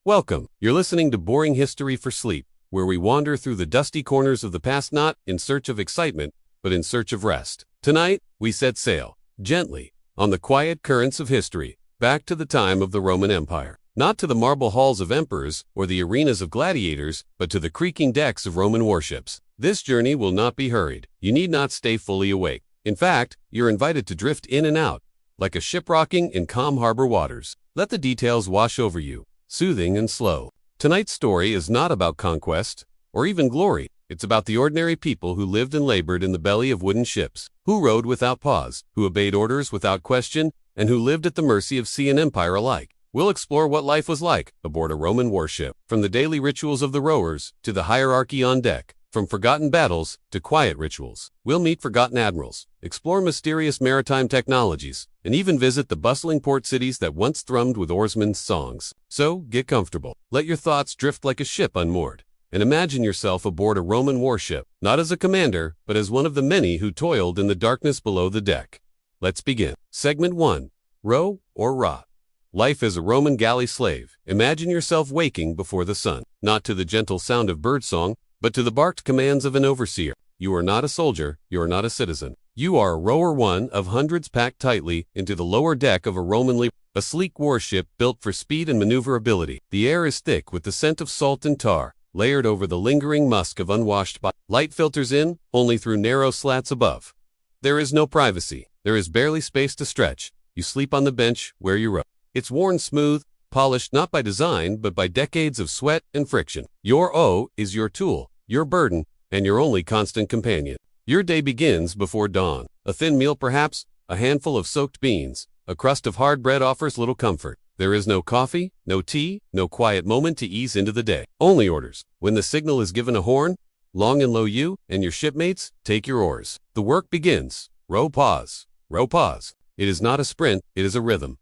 Welcome. You're listening to Boring History for Sleep, where we wander through the dusty corners of the past not in search of excitement, but in search of rest. Tonight, we set sail, gently, on the quiet currents of history, back to the time of the Roman Empire. Not to the marble halls of emperors or the arenas of gladiators, but to the creaking decks of Roman warships. This journey will not be hurried. You need not stay fully awake. In fact, you're invited to drift in and out, like a ship rocking in calm harbor waters. Let the details wash over you, soothing and slow. Tonight's story is not about conquest, or even glory. It's about the ordinary people who lived and labored in the belly of wooden ships, who rowed without pause, who obeyed orders without question, and who lived at the mercy of sea and empire alike. We'll explore what life was like aboard a Roman warship, from the daily rituals of the rowers to the hierarchy on deck, from forgotten battles to quiet rituals. We'll meet forgotten admirals, explore mysterious maritime technologies, and even visit the bustling port cities that once thrummed with oarsmen's songs. So, get comfortable. Let your thoughts drift like a ship unmoored, and imagine yourself aboard a Roman warship, not as a commander, but as one of the many who toiled in the darkness below the deck. Let's begin. Segment 1. Row or Rot. Life as a Roman galley slave. Imagine yourself waking before the sun, not to the gentle sound of birdsong, but to the barked commands of an overseer. You are not a soldier, you are not a citizen. You are a rower one of hundreds packed tightly into the lower deck of a Roman a sleek warship built for speed and maneuverability. The air is thick with the scent of salt and tar, layered over the lingering musk of unwashed bodies. Light filters in, only through narrow slats above. There is no privacy. There is barely space to stretch. You sleep on the bench where you row. It's worn smooth, polished not by design but by decades of sweat and friction. Your O is your tool, your burden, and your only constant companion. Your day begins before dawn. A thin meal perhaps, a handful of soaked beans, a crust of hard bread offers little comfort. There is no coffee, no tea, no quiet moment to ease into the day. Only orders. When the signal is given a horn, long and low you and your shipmates take your oars. The work begins. Row pause. Row pause. It is not a sprint, it is a rhythm.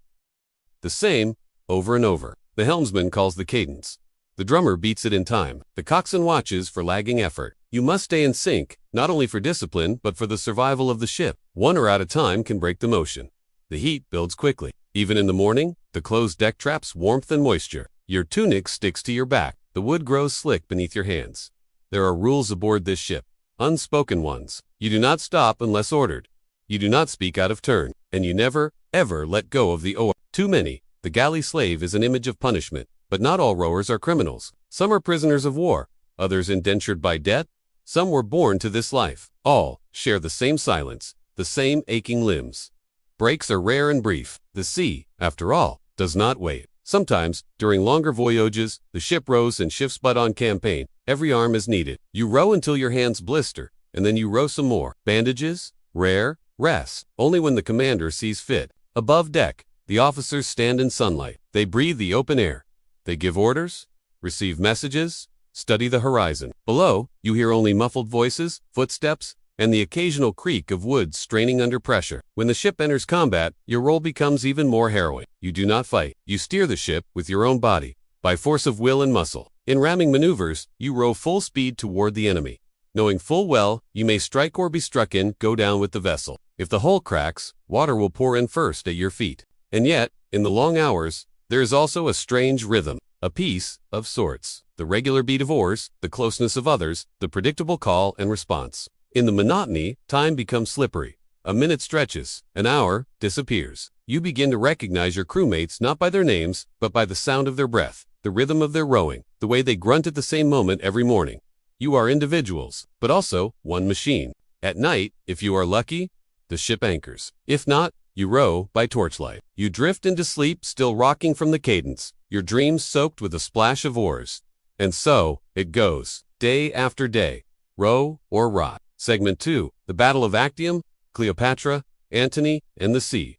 The same, over and over. The helmsman calls the cadence. The drummer beats it in time. The coxswain watches for lagging effort. You must stay in sync, not only for discipline, but for the survival of the ship. One oar at a time can break the motion. The heat builds quickly. Even in the morning, the closed deck traps warmth and moisture. Your tunic sticks to your back. The wood grows slick beneath your hands. There are rules aboard this ship. Unspoken ones. You do not stop unless ordered. You do not speak out of turn. And you never, ever let go of the oar. Too many. The galley slave is an image of punishment. But not all rowers are criminals. Some are prisoners of war, others indentured by debt, some were born to this life. All share the same silence, the same aching limbs. Breaks are rare and brief. The sea, after all, does not wait. Sometimes, during longer voyages, the ship rows and shifts but on campaign. Every arm is needed. You row until your hands blister, and then you row some more. Bandages? Rare. Rest. Only when the commander sees fit. Above deck, the officers stand in sunlight. They breathe the open air. They give orders, receive messages, study the horizon. Below, you hear only muffled voices, footsteps, and the occasional creak of wood straining under pressure. When the ship enters combat, your role becomes even more harrowing. You do not fight. You steer the ship with your own body, by force of will and muscle. In ramming maneuvers, you row full speed toward the enemy. Knowing full well, you may strike or be struck in, go down with the vessel. If the hull cracks, water will pour in first at your feet. And yet, in the long hours, there is also a strange rhythm, a peace of sorts. The regular beat of oars, the closeness of others, the predictable call and response. In the monotony, time becomes slippery. A minute stretches, an hour disappears. You begin to recognize your crewmates not by their names, but by the sound of their breath, the rhythm of their rowing, the way they grunt at the same moment every morning. You are individuals, but also one machine. At night, if you are lucky, the ship anchors. If not, you row by torchlight. You drift into sleep, still rocking from the cadence, your dreams soaked with a splash of oars. And so, it goes, day after day. Row or rot. Segment 2. The Battle of Actium, Cleopatra, Antony, and the Sea.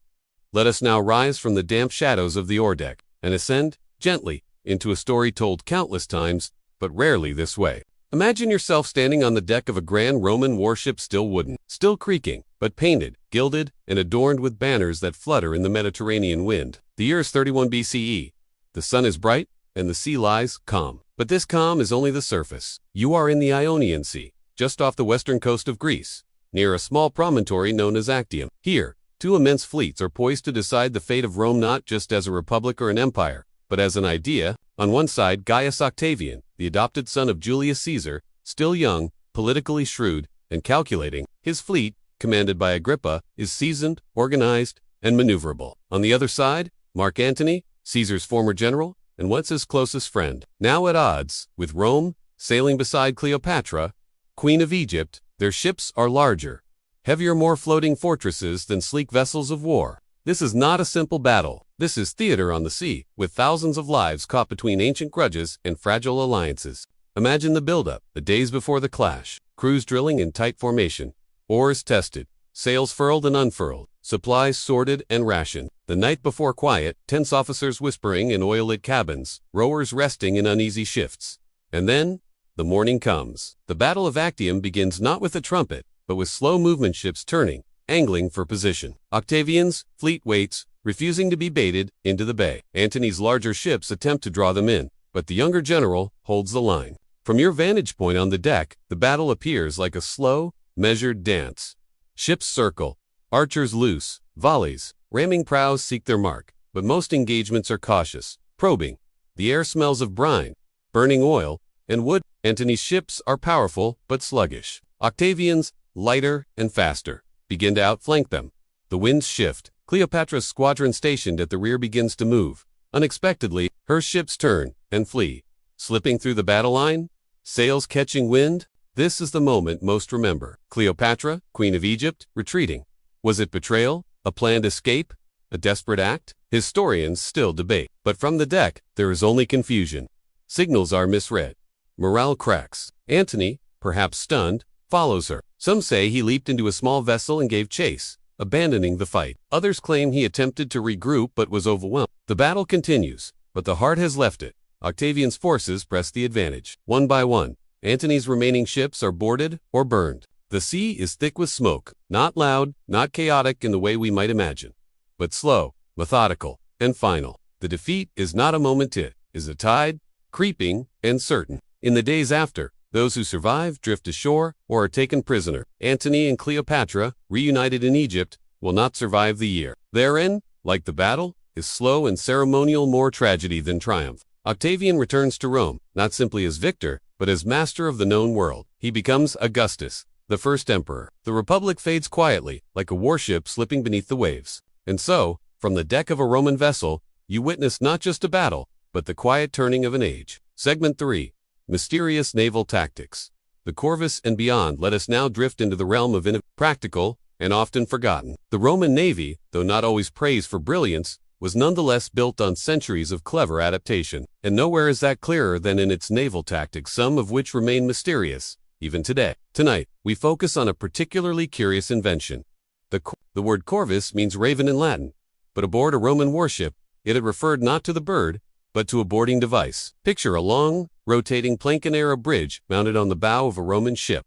Let us now rise from the damp shadows of the oar deck, and ascend, gently, into a story told countless times, but rarely this way. Imagine yourself standing on the deck of a grand Roman warship, still wooden, still creaking, but painted, gilded, and adorned with banners that flutter in the Mediterranean wind. The year is 31 BCE. The sun is bright, and the sea lies calm. But this calm is only the surface. You are in the Ionian Sea, just off the western coast of Greece, near a small promontory known as Actium. Here, two immense fleets are poised to decide the fate of Rome, not just as a republic or an empire, but as an idea, On one side, Gaius Octavian, the adopted son of Julius Caesar, still young, politically shrewd, and calculating. His fleet, commanded by Agrippa, is seasoned, organized, and maneuverable. On the other side, Mark Antony, Caesar's former general, and once his closest friend, now at odds with Rome, sailing beside Cleopatra, Queen of Egypt. Their ships are larger, heavier, more floating fortresses than sleek vessels of war. This is not a simple battle. This is theater on the sea, with thousands of lives caught between ancient grudges and fragile alliances. Imagine the buildup, the days before the clash, crews drilling in tight formation, oars tested, sails furled and unfurled, supplies sorted and rationed. The night before quiet, tense officers whispering in oil-lit cabins, rowers resting in uneasy shifts. And then, the morning comes. The Battle of Actium begins not with a trumpet, but with slow movement ships turning, angling for position. Octavian's fleet waits, refusing to be baited into the bay. Antony's larger ships attempt to draw them in, but the younger general holds the line. From your vantage point on the deck, the battle appears like a slow, measured dance. Ships circle, archers loose, volleys, ramming prows seek their mark, but most engagements are cautious, probing. The air smells of brine, burning oil, and wood. Antony's ships are powerful but sluggish. Octavian's, lighter and faster, begin to outflank them. The winds shift. Cleopatra's squadron stationed at the rear begins to move. Unexpectedly, her ships turn and flee, slipping through the battle line, sails catching wind. This is the moment most remember. Cleopatra, Queen of Egypt, retreating. Was it betrayal? A planned escape? A desperate act? Historians still debate. But from the deck, there is only confusion. Signals are misread. Morale cracks. Antony, perhaps stunned, follows her. Some say he leaped into a small vessel and gave chase, abandoning the fight. Others claim he attempted to regroup but was overwhelmed. The battle continues, but the heart has left it. Octavian's forces press the advantage. One by one, Antony's remaining ships are boarded or burned. The sea is thick with smoke, not loud, not chaotic in the way we might imagine, but slow, methodical, and final. The defeat is not a moment, it is a tide, creeping and certain. In the days after, those who survive drift ashore or are taken prisoner. Antony and Cleopatra, reunited in Egypt, will not survive the year. Therein, like the battle, is slow and ceremonial, more tragedy than triumph. Octavian returns to Rome, not simply as victor, but as master of the known world. He becomes Augustus, the first emperor. The republic fades quietly, like a warship slipping beneath the waves. And so, from the deck of a Roman vessel, you witness not just a battle, but the quiet turning of an age. Segment 3. Mysterious Naval Tactics. The Corvus and beyond. Let us now drift into the realm of practical and often forgotten. The Roman Navy, though not always praised for brilliance, was nonetheless built on centuries of clever adaptation. And nowhere is that clearer than in its naval tactics, some of which remain mysterious, even today. Tonight, we focus on a particularly curious invention. The word Corvus means raven in Latin, but aboard a Roman warship, it had referred not to the bird, but to a boarding device. Picture a long, rotating plank-and-arrow bridge mounted on the bow of a Roman ship.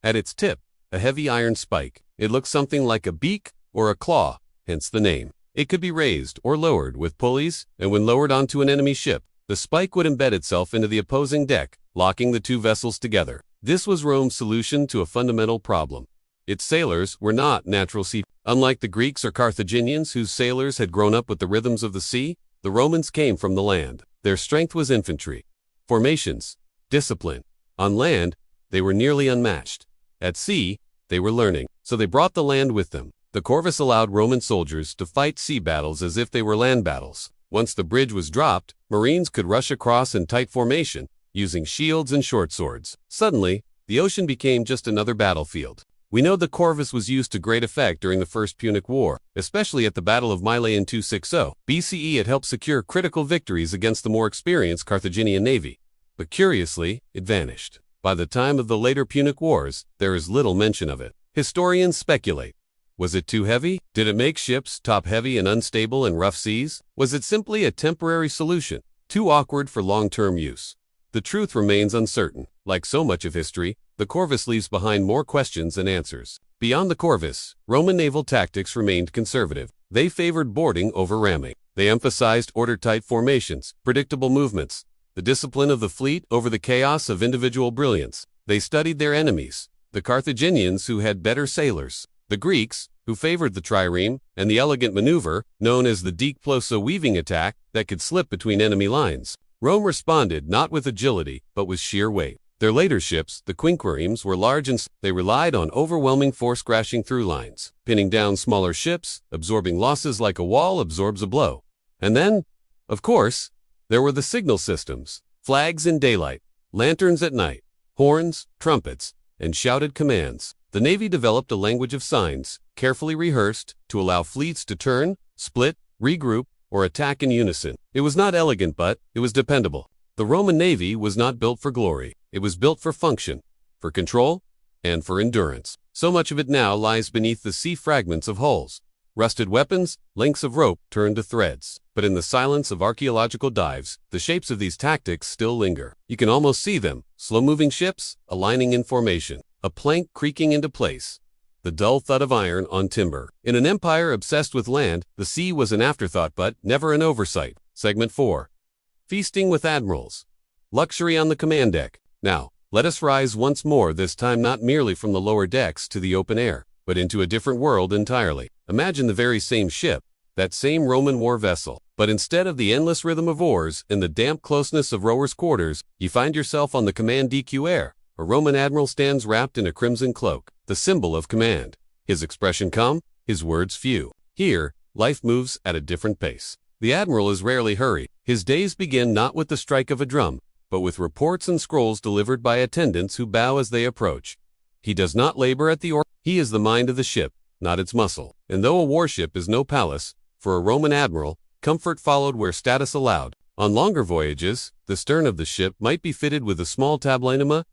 At its tip, a heavy iron spike. It looks something like a beak or a claw, hence the name. It could be raised or lowered with pulleys, and when lowered onto an enemy ship, the spike would embed itself into the opposing deck, locking the two vessels together. This was Rome's solution to a fundamental problem. Its sailors were not natural sea. Unlike the Greeks or Carthaginians, whose sailors had grown up with the rhythms of the sea, the Romans came from the land. Their strength was infantry, formations, discipline. On land, they were nearly unmatched. At sea, they were learning, so they brought the land with them. The Corvus allowed Roman soldiers to fight sea battles as if they were land battles. Once the bridge was dropped, Marines could rush across in tight formation, using shields and short swords. Suddenly, the ocean became just another battlefield. We know the Corvus was used to great effect during the First Punic War, especially at the Battle of Mylae in 260 BCE. It helped secure critical victories against the more experienced Carthaginian navy. But curiously, it vanished. By the time of the later Punic Wars, there is little mention of it. Historians speculate. Was it too heavy? Did it make ships top-heavy and unstable in rough seas? Was it simply a temporary solution, too awkward for long-term use? The truth remains uncertain. Like so much of history, the Corvus leaves behind more questions than answers. Beyond the Corvus, Roman naval tactics remained conservative. They favored boarding over ramming. They emphasized order-tight formations, predictable movements, the discipline of the fleet over the chaos of individual brilliance. They studied their enemies, the Carthaginians, who had better sailors, the Greeks, who favored the trireme, and the elegant maneuver, known as the dikploso weaving attack, that could slip between enemy lines. Rome responded not with agility, but with sheer weight. Their later ships, the quinquiremes, were large and they relied on overwhelming force crashing through lines, pinning down smaller ships, absorbing losses like a wall absorbs a blow. And then, of course, there were the signal systems, flags in daylight, lanterns at night, horns, trumpets, and shouted commands. The Navy developed a language of signs, carefully rehearsed, to allow fleets to turn, split, regroup, or attack in unison. It was not elegant, but it was dependable. The Roman Navy was not built for glory. It was built for function, for control, and for endurance. So much of it now lies beneath the sea fragments of hulls. Rusted weapons, links of rope turned to threads. But in the silence of archaeological dives, the shapes of these tactics still linger. You can almost see them, slow-moving ships, aligning in formation, a plank creaking into place, the dull thud of iron on timber. In an empire obsessed with land, the sea was an afterthought but never an oversight. Segment 4. Feasting with admirals. Luxury on the command deck. Now, let us rise once more, this time not merely from the lower decks to the open air, but into a different world entirely. Imagine the very same ship, that same Roman war vessel. But instead of the endless rhythm of oars and the damp closeness of rowers' quarters, you find yourself on the command deck where a Roman admiral stands wrapped in a crimson cloak, the symbol of command. His expression calm, his words few. Here, life moves at a different pace. The admiral is rarely hurried. His days begin not with the strike of a drum, but with reports and scrolls delivered by attendants who bow as they approach. He does not labor at the oar. He is the mind of the ship, not its muscle. And though a warship is no palace, for a Roman admiral, comfort followed where status allowed. On longer voyages, the stern of the ship might be fitted with a small tablinum,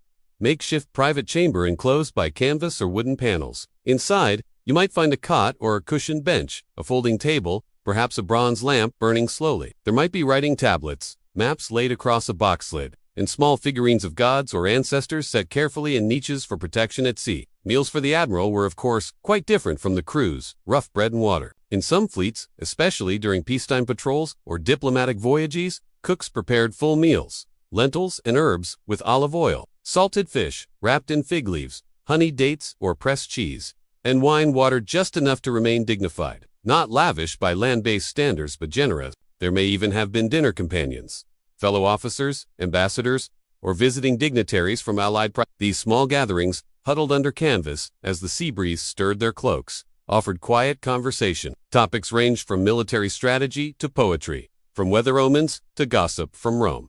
makeshift private chamber enclosed by canvas or wooden panels. Inside, you might find a cot or a cushioned bench, a folding table, perhaps a bronze lamp burning slowly. There might be writing tablets, maps laid across a box lid, and small figurines of gods or ancestors set carefully in niches for protection at sea. Meals for the admiral were, of course, quite different from the crew's, rough bread and water. In some fleets, especially during peacetime patrols or diplomatic voyages, cooks prepared full meals, lentils and herbs with olive oil, salted fish wrapped in fig leaves, honeyed dates or pressed cheese, and wine watered just enough to remain dignified. Not lavish by land-based standards, but generous. There may even have been dinner companions, fellow officers, ambassadors, or visiting dignitaries from allied These small gatherings, huddled under canvas as the sea breeze stirred their cloaks, offered quiet conversation. Topics ranged from military strategy to poetry, from weather omens to gossip from Rome.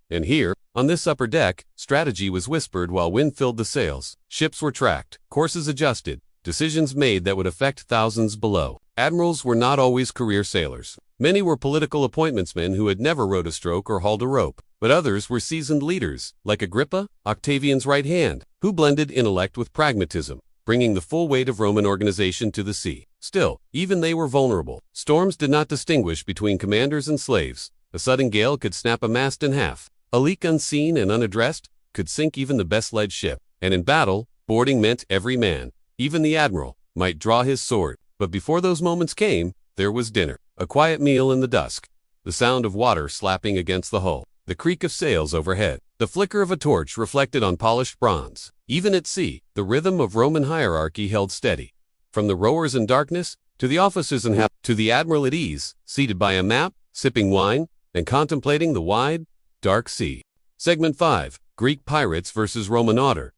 And here, on this upper deck, strategy was whispered while wind filled the sails. Ships were tracked, courses adjusted, decisions made that would affect thousands below. Admirals were not always career sailors. Many were political appointmentsmen who had never rowed a stroke or hauled a rope, but others were seasoned leaders, like Agrippa, Octavian's right hand, who blended intellect with pragmatism, bringing the full weight of Roman organization to the sea. Still, even they were vulnerable. Storms did not distinguish between commanders and slaves. A sudden gale could snap a mast in half. A leak unseen and unaddressed could sink even the best-led ship. And in battle, boarding meant every man, even the admiral, might draw his sword. But before those moments came, there was dinner. A quiet meal in the dusk. The sound of water slapping against the hull. The creak of sails overhead. The flicker of a torch reflected on polished bronze. Even at sea, the rhythm of Roman hierarchy held steady. From the rowers in darkness, to the officers in to the admiral at ease, seated by a map, sipping wine, and contemplating the wide, dark sea. Segment 5. Greek pirates versus Roman otter.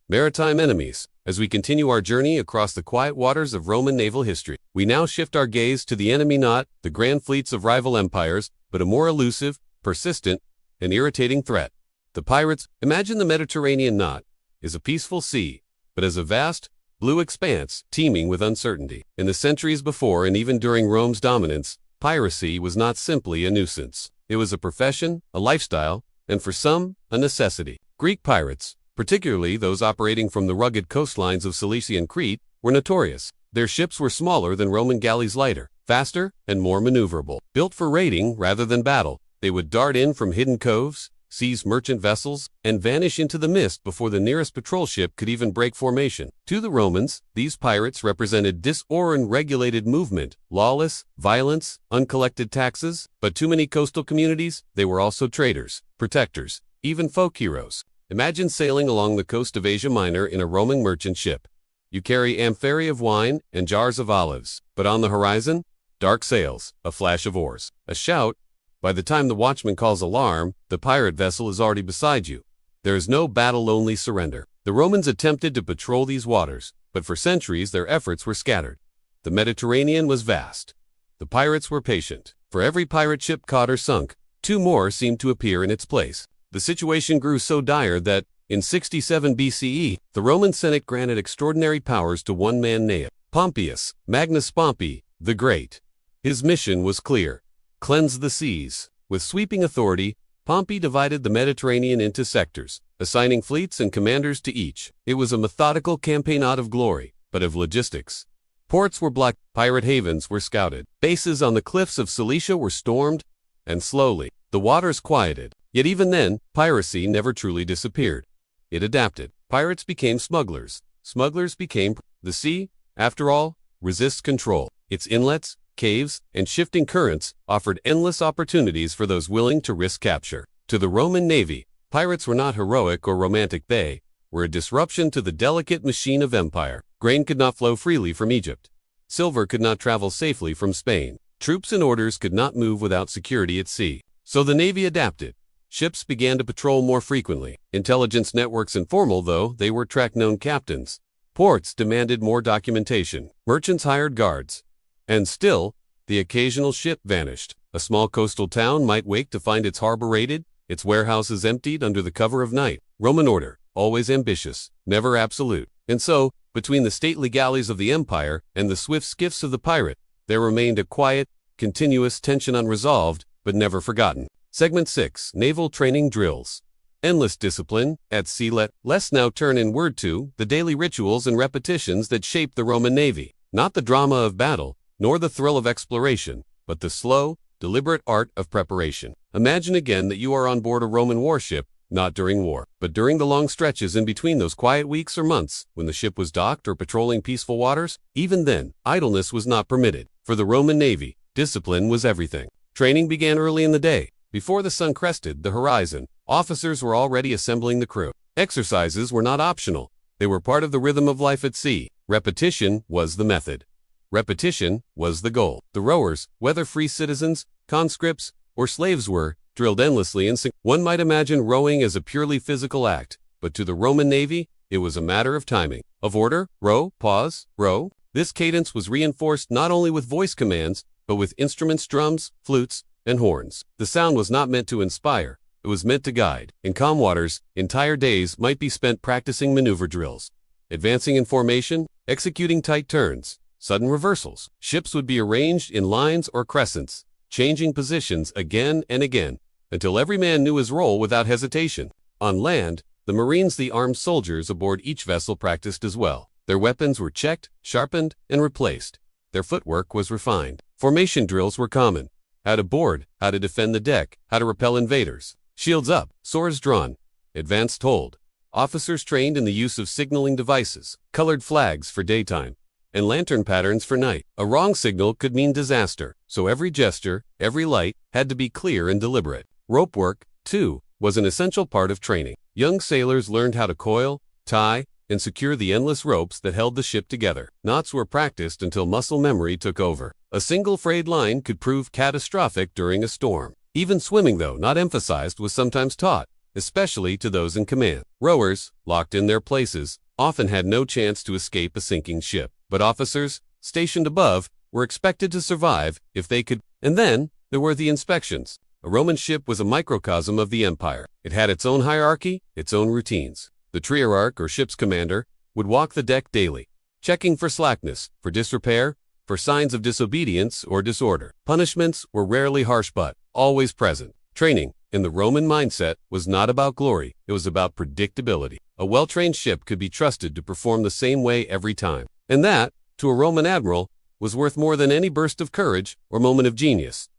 Maritime enemies. As we continue our journey across the quiet waters of Roman naval history, we now shift our gaze to the enemy, not the grand fleets of rival empires, but a more elusive, persistent, and irritating threat. The pirates. Imagine the Mediterranean not is a peaceful sea, but as a vast, blue expanse, teeming with uncertainty. In the centuries before and even during Rome's dominance, piracy was not simply a nuisance. It was a profession, a lifestyle, and for some, a necessity. Greek pirates, particularly those operating from the rugged coastlines of Cilicia and Crete, were notorious. Their ships were smaller than Roman galleys, lighter, faster, and more maneuverable. Built for raiding rather than battle, they would dart in from hidden coves, seize merchant vessels, and vanish into the mist before the nearest patrol ship could even break formation. To the Romans, these pirates represented unregulated movement, lawless, violence, uncollected taxes, but to many coastal communities, they were also traders, protectors, even folk heroes. Imagine sailing along the coast of Asia Minor in a Roman merchant ship. You carry amphorae of wine and jars of olives, but on the horizon, dark sails, a flash of oars, a shout, By the time the watchman calls alarm, the pirate vessel is already beside you. There is no battle, only surrender. The Romans attempted to patrol these waters, but for centuries their efforts were scattered. The Mediterranean was vast. The pirates were patient. For every pirate ship caught or sunk, 2 more seemed to appear in its place. The situation grew so dire that, in 67 BCE, the Roman Senate granted extraordinary powers to one man named Pompeius Magnus Pompey the Great. His mission was clear: cleanse the seas. With sweeping authority, Pompey divided the Mediterranean into sectors, assigning fleets and commanders to each. It was a methodical campaign, not of glory, but of logistics. Ports were blocked, pirate havens were scouted, bases on the cliffs of Cilicia were stormed, and slowly, the waters quieted. Yet even then, piracy never truly disappeared. It adapted. Pirates became smugglers. Smugglers became the sea, after all, resists control. Its inlets, caves, and shifting currents offered endless opportunities for those willing to risk capture. To the Roman Navy, pirates were not heroic or romantic. They were a disruption to the delicate machine of empire. Grain could not flow freely from Egypt. Silver could not travel safely from Spain. Troops and orders could not move without security at sea. So the Navy adapted. Ships began to patrol more frequently. Intelligence networks informal though they were tracked known captains. Ports demanded more documentation. Merchants hired guards. And still, the occasional ship vanished. A small coastal town might wake to find its harbor raided, its warehouses emptied under the cover of night. Roman order, always ambitious, never absolute. And so, between the stately galleys of the empire and the swift skiffs of the pirate, there remained a quiet, continuous tension, unresolved, but never forgotten. Segment 6. Naval Training Drills. Endless discipline at sea. Let's now turn inward to the daily rituals and repetitions that shaped the Roman Navy. Not the drama of battle, nor the thrill of exploration, but the slow, deliberate art of preparation. Imagine again that you are on board a Roman warship, not during war, but during the long stretches in between those quiet weeks or months when the ship was docked or patrolling peaceful waters. Even then, idleness was not permitted. For the Roman Navy, discipline was everything. Training began early in the day. Before the sun crested the horizon, officers were already assembling the crew. Exercises were not optional. They were part of the rhythm of life at sea. Repetition was the method. Repetition was the goal. The rowers, whether free citizens, conscripts, or slaves, were drilled endlessly in sync. One might imagine rowing as a purely physical act, but to the Roman Navy, it was a matter of timing, of order: row, pause, row. This cadence was reinforced not only with voice commands, but with instruments, drums, flutes, and horns. The sound was not meant to inspire, it was meant to guide. In calm waters, entire days might be spent practicing maneuver drills, advancing in formation, executing tight turns, sudden reversals. Ships would be arranged in lines or crescents, changing positions again and again, until every man knew his role without hesitation. On land, the Marines, the armed soldiers aboard each vessel, practiced as well. Their weapons were checked, sharpened, and replaced. Their footwork was refined. Formation drills were common. How to board, how to defend the deck, how to repel invaders. Shields up, swords drawn, advanced hold. Officers trained in the use of signaling devices, colored flags for daytime, and lantern patterns for night. A wrong signal could mean disaster, so every gesture, every light, had to be clear and deliberate. Rope work, too, was an essential part of training. Young sailors learned how to coil, tie, and secure the endless ropes that held the ship together. Knots were practiced until muscle memory took over. A single frayed line could prove catastrophic during a storm. Even swimming, though not emphasized, was sometimes taught, especially to those in command. Rowers, locked in their places, often had no chance to escape a sinking ship. But officers, stationed above, were expected to survive if they could. And then, there were the inspections. A Roman ship was a microcosm of the empire. It had its own hierarchy, its own routines. The triarch, or ship's commander, would walk the deck daily, checking for slackness, for disrepair, for signs of disobedience or disorder. Punishments were rarely harsh but always present. Training, in the Roman mindset, was not about glory, it was about predictability. A well-trained ship could be trusted to perform the same way every time. And that, to a Roman admiral, was worth more than any burst of courage or moment of genius.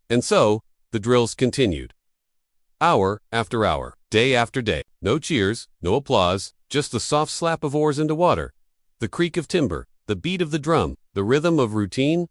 And so, the drills continued. Hour after hour, day after day. No cheers, no applause, just the soft slap of oars into water, the creak of timber, the beat of the drum, the rhythm of routine.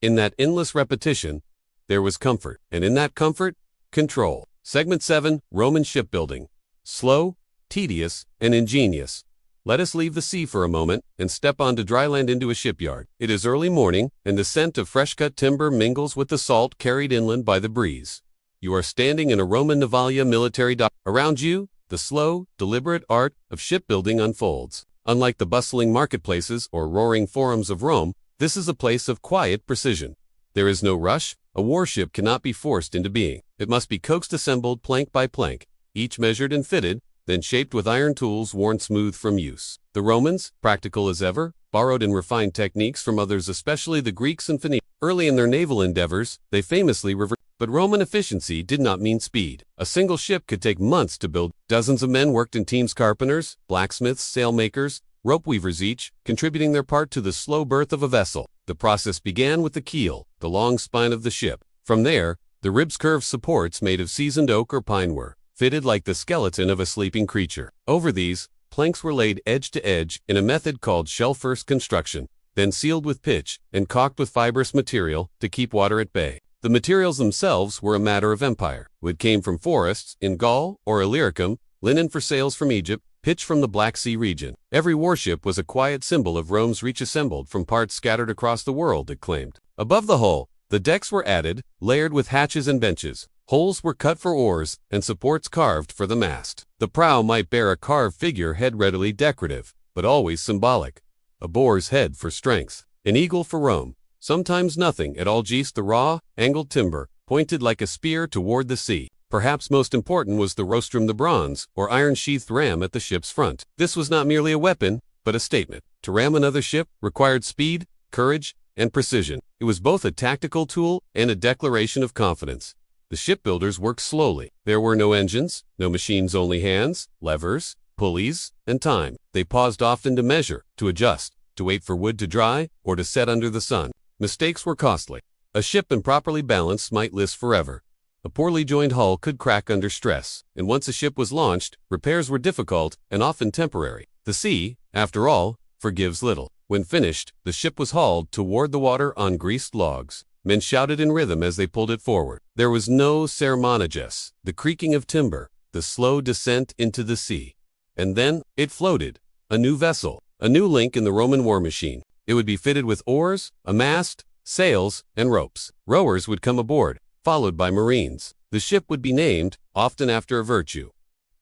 In that endless repetition, there was comfort, and in that comfort, control. Segment 7. Roman Shipbuilding. Slow, tedious, and ingenious. Let us leave the sea for a moment and step onto dry land into a shipyard. It is early morning, and the scent of fresh-cut timber mingles with the salt carried inland by the breeze. You are standing in a Roman Navalia military dock. Around you, the slow, deliberate art of shipbuilding unfolds. Unlike the bustling marketplaces or roaring forums of Rome, this is a place of quiet precision. There is no rush. A warship cannot be forced into being. It must be coaxed assembled plank by plank, each measured and fitted, then shaped with iron tools worn smooth from use. The Romans, practical as ever, borrowed and refined techniques from others, especially the Greeks and Phoenicians. Early in their naval endeavors, they famously reversed. But Roman efficiency did not mean speed. A single ship could take months to build. Dozens of men worked in teams: carpenters, blacksmiths, sailmakers, rope weavers, each contributing their part to the slow birth of a vessel. The process began with the keel, the long spine of the ship. From there, the ribs curved supports made of seasoned oak or pine were fitted like the skeleton of a sleeping creature. Over these, planks were laid edge to edge in a method called shell-first construction, then sealed with pitch and caulked with fibrous material to keep water at bay. The materials themselves were a matter of empire. Wood came from forests in Gaul or Illyricum, linen for sails from Egypt, pitch from the Black Sea region. Every warship was a quiet symbol of Rome's reach, assembled from parts scattered across the world, it claimed. Above the hull, the decks were added, layered with hatches and benches. Holes were cut for oars, and supports carved for the mast. The prow might bear a carved figure head, readily decorative, but always symbolic. A boar's head for strength, an eagle for Rome. Sometimes nothing at all. The raw, angled timber, pointed like a spear toward the sea. Perhaps most important was the rostrum, the bronze or iron-sheathed ram at the ship's front. This was not merely a weapon, but a statement. To ram another ship required speed, courage, and precision. It was both a tactical tool and a declaration of confidence. The shipbuilders worked slowly. There were no engines, no machines, only hands, levers, pulleys, and time. They paused often to measure, to adjust, to wait for wood to dry, or to set under the sun. Mistakes were costly. A ship improperly balanced might list forever. A poorly joined hull could crack under stress, and once a ship was launched, repairs were difficult and often temporary. The sea, after all, forgives little. When finished, the ship was hauled toward the water on greased logs. Men shouted in rhythm as they pulled it forward. There was no ceremonious, the creaking of timber, the slow descent into the sea. And then, it floated, a new vessel, a new link in the Roman war machine. It would be fitted with oars, a mast, sails, and ropes. Rowers would come aboard, followed by marines. The ship would be named, often after a virtue.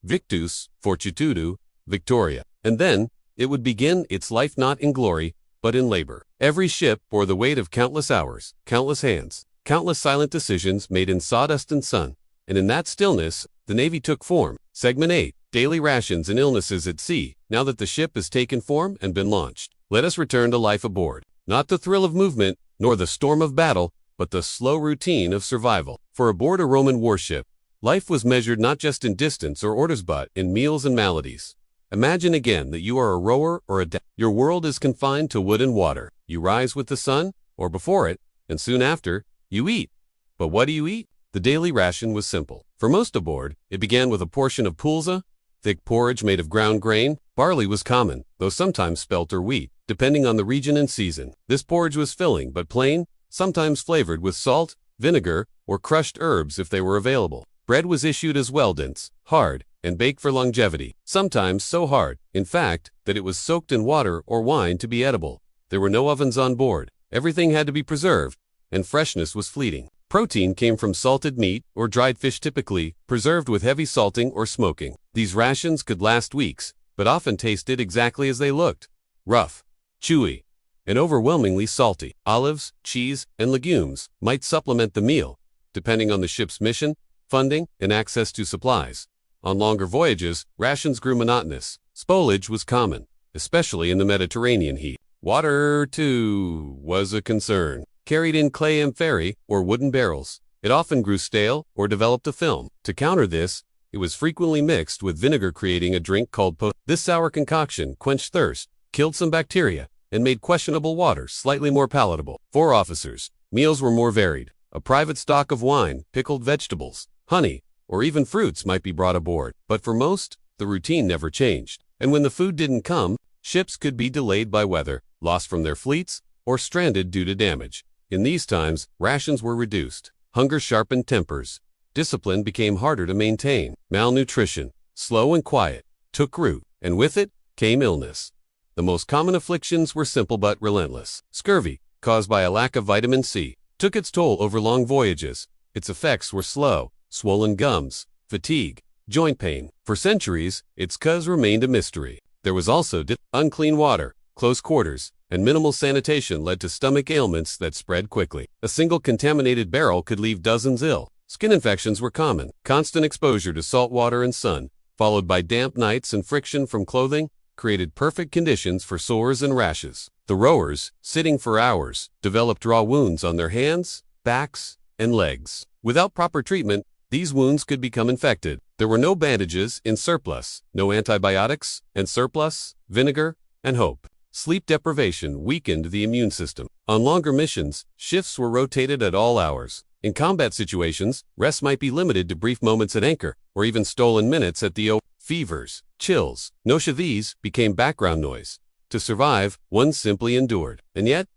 Victus, Fortitudo, Victoria. And then, it would begin its life not in glory, but in labor. Every ship bore the weight of countless hours, countless hands, countless silent decisions made in sawdust and sun. And in that stillness, the Navy took form. Segment 8, Daily Rations and Illnesses at Sea. Now that the ship has taken form and been launched, let us return to life aboard. Not the thrill of movement, nor the storm of battle, but the slow routine of survival. For aboard a Roman warship, life was measured not just in distance or orders, but in meals and maladies. Imagine again that you are a rower or a your world is confined to wood and water. You rise with the sun, or before it, and soon after, you eat. But what do you eat? The daily ration was simple. For most aboard, it began with a portion of pulza, thick porridge made of ground grain. Barley was common, though sometimes spelt or wheat, depending on the region and season. This porridge was filling but plain, sometimes flavored with salt, vinegar, or crushed herbs if they were available. Bread was issued as well, dense, hard, and baked for longevity, sometimes so hard, in fact, that it was soaked in water or wine to be edible. There were no ovens on board. Everything had to be preserved, and freshness was fleeting. Protein came from salted meat or dried fish, typically preserved with heavy salting or smoking. These rations could last weeks, but often tasted exactly as they looked: rough, chewy, and overwhelmingly salty. Olives, cheese, and legumes might supplement the meal, depending on the ship's mission, funding, and access to supplies. On longer voyages, rations grew monotonous. Spoilage was common, especially in the Mediterranean heat. Water, too, was a concern. Carried in clay amphorae or wooden barrels, it often grew stale or developed a film. To counter this, it was frequently mixed with vinegar, creating a drink called This sour concoction quenched thirst, killed some bacteria, and made questionable water slightly more palatable. For officers, meals were more varied. A private stock of wine, pickled vegetables, honey, or even fruits might be brought aboard. But for most, the routine never changed. And when the food didn't come, ships could be delayed by weather, lost from their fleets, or stranded due to damage. In these times, rations were reduced. Hunger sharpened tempers. Discipline became harder to maintain. Malnutrition, slow and quiet, took root, and with it came illness. The most common afflictions were simple but relentless. Scurvy, caused by a lack of vitamin C, took its toll over long voyages. Its effects were slow, swollen gums, fatigue, joint pain. For centuries, its cause remained a mystery. There was also unclean water, close quarters, and minimal sanitation led to stomach ailments that spread quickly. A single contaminated barrel could leave dozens ill. Skin infections were common. Constant exposure to salt water and sun, followed by damp nights and friction from clothing, created perfect conditions for sores and rashes. The rowers, sitting for hours, developed raw wounds on their hands, backs, and legs. Without proper treatment, these wounds could become infected. There were no bandages in surplus, no antibiotics and surplus, vinegar, and hope. Sleep deprivation weakened the immune system. On longer missions, shifts were rotated at all hours. In combat situations, rest might be limited to brief moments at anchor, or even stolen minutes at the fevers, chills, nausea. These became background noise. To survive, one simply endured. And yet,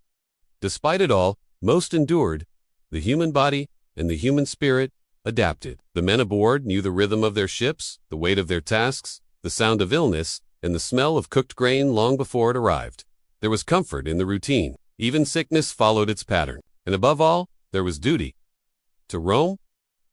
despite it all, most endured. The human body and the human spirit adapted. The men aboard knew the rhythm of their ships, the weight of their tasks, the sound of illness, and the smell of cooked grain long before it arrived. There was comfort in the routine. Even sickness followed its pattern. And above all, there was duty. To Rome,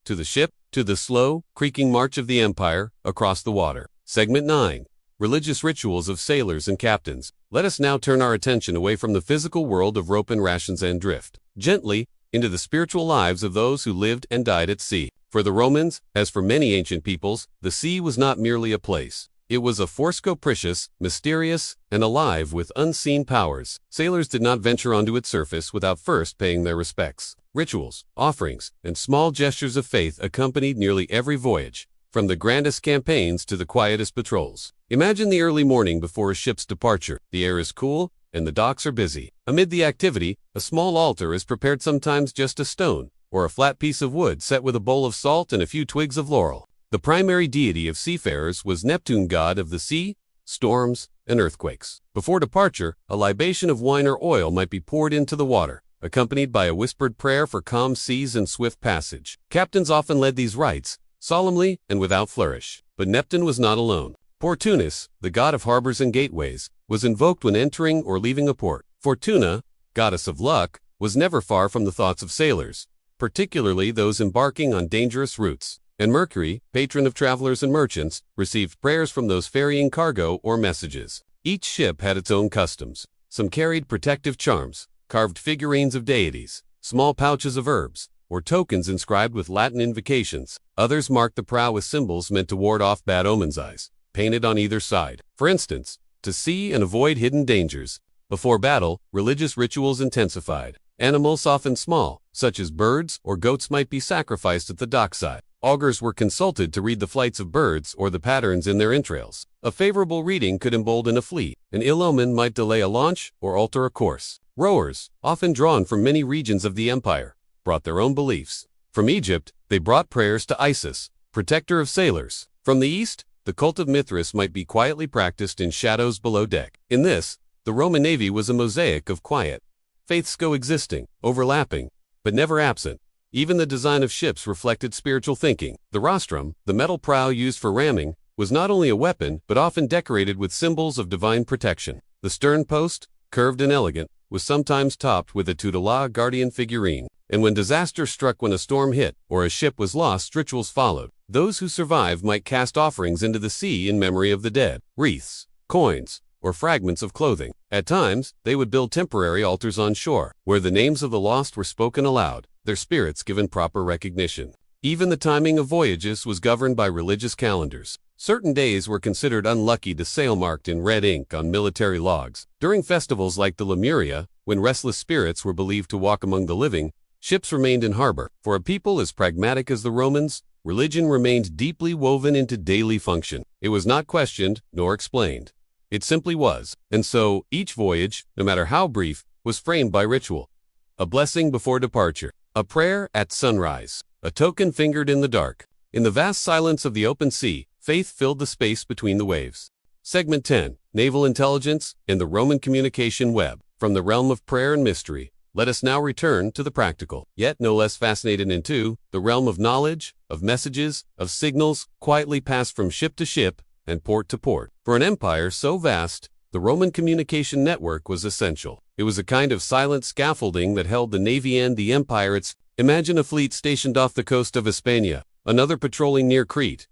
to the ship, to the slow, creaking march of the Empire across the water. Segment 9. Religious rituals of sailors and captains. Let us now turn our attention away from the physical world of rope and rations and drift, gently, into the spiritual lives of those who lived and died at sea. For the Romans, as for many ancient peoples, the sea was not merely a place. It was a force capricious, mysterious, and alive with unseen powers. Sailors did not venture onto its surface without first paying their respects. Rituals, offerings, and small gestures of faith accompanied nearly every voyage, from the grandest campaigns to the quietest patrols. Imagine the early morning before a ship's departure. The air is cool, and the docks are busy. Amid the activity, a small altar is prepared, sometimes just a stone, or a flat piece of wood set with a bowl of salt and a few twigs of laurel. The primary deity of seafarers was Neptune, god of the sea, storms, and earthquakes. Before departure, a libation of wine or oil might be poured into the water, accompanied by a whispered prayer for calm seas and swift passage. Captains often led these rites, solemnly and without flourish. But Neptune was not alone. Fortunus, the god of harbors and gateways, was invoked when entering or leaving a port. Fortuna, goddess of luck, was never far from the thoughts of sailors, particularly those embarking on dangerous routes. And Mercury, patron of travelers and merchants, received prayers from those ferrying cargo or messages. Each ship had its own customs. Some carried protective charms, carved figurines of deities, small pouches of herbs, or tokens inscribed with Latin invocations. Others marked the prow with symbols meant to ward off bad omens, eyes, painted on either side. For instance, to see and avoid hidden dangers. Before battle, religious rituals intensified. Animals, often small, such as birds or goats, might be sacrificed at the dockside. Augurs were consulted to read the flights of birds or the patterns in their entrails. A favorable reading could embolden a fleet. An ill omen might delay a launch or alter a course. Rowers, often drawn from many regions of the empire, brought their own beliefs. From Egypt, they brought prayers to Isis, protector of sailors. From the east, the cult of Mithras might be quietly practiced in shadows below deck. In this, the Roman navy was a mosaic of quiet faiths coexisting, overlapping, but never absent. Even the design of ships reflected spiritual thinking. The rostrum, the metal prow used for ramming, was not only a weapon, but often decorated with symbols of divine protection. The stern post, curved and elegant, was sometimes topped with a tutela guardian figurine. And when disaster struck, when a storm hit, or a ship was lost, rituals followed. Those who survived might cast offerings into the sea in memory of the dead. Wreaths, coins, or fragments of clothing. At times, they would build temporary altars on shore, where the names of the lost were spoken aloud, their spirits given proper recognition. Even the timing of voyages was governed by religious calendars. Certain days were considered unlucky to sail, marked in red ink on military logs. During festivals like the Lemuria, when restless spirits were believed to walk among the living, ships remained in harbor. For a people as pragmatic as the Romans, religion remained deeply woven into daily function. It was not questioned nor explained. It simply was. And so, each voyage, no matter how brief, was framed by ritual. A blessing before departure. A prayer at sunrise. A token fingered in the dark. In the vast silence of the open sea, faith filled the space between the waves. Segment 10. Naval Intelligence and the Roman Communication Web. From the realm of prayer and mystery, let us now return to the practical, yet no less fascinating, into the realm of knowledge, of messages, of signals, quietly passed from ship to ship and port to port. For an empire so vast, the Roman communication network was essential. It was a kind of silent scaffolding that held the navy and the empire. Imagine a fleet stationed off the coast of Hispania, another patrolling near Crete.